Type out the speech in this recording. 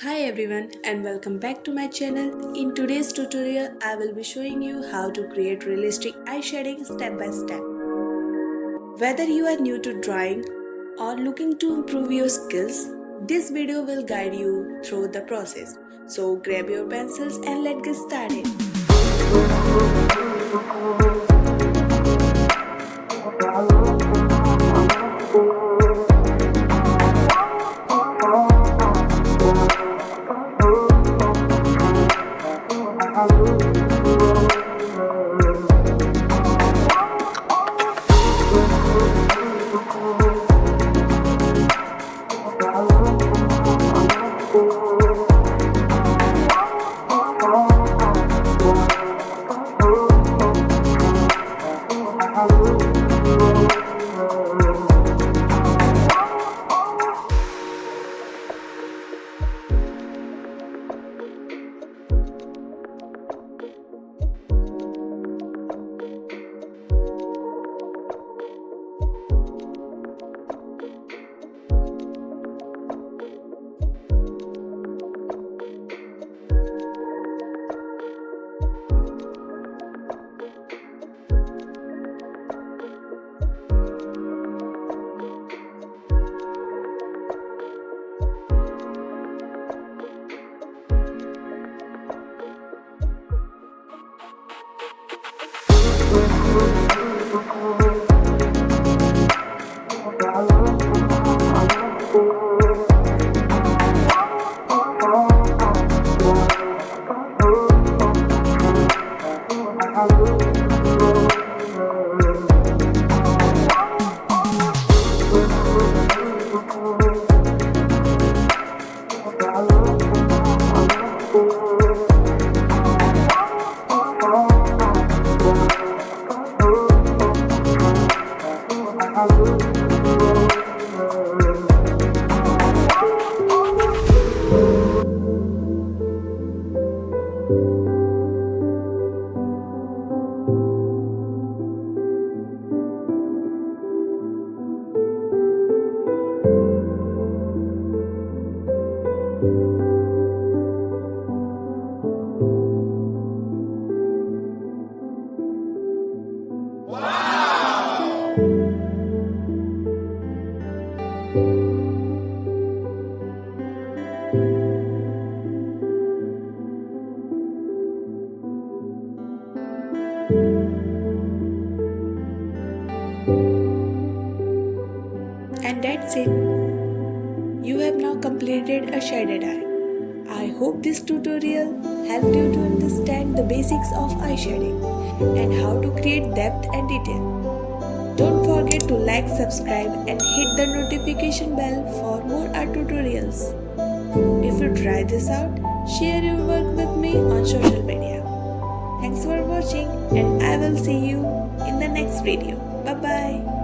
Hi everyone and welcome back to my channel. In today's tutorial, I will be showing you how to create realistic eye shading step by step. Whether you are new to drawing or looking to improve your skills, this video will guide you through the process. So grab your pencils and let's get started. And that's it. You have now completed a shaded eye. I hope this tutorial helped you to understand the basics of eye shading and how to create depth and detail. Don't forget to like, subscribe and hit the notification bell for more art tutorials. If you try this out, share your work with me on social media. Thanks for watching and I will see you in the next video. Bye bye.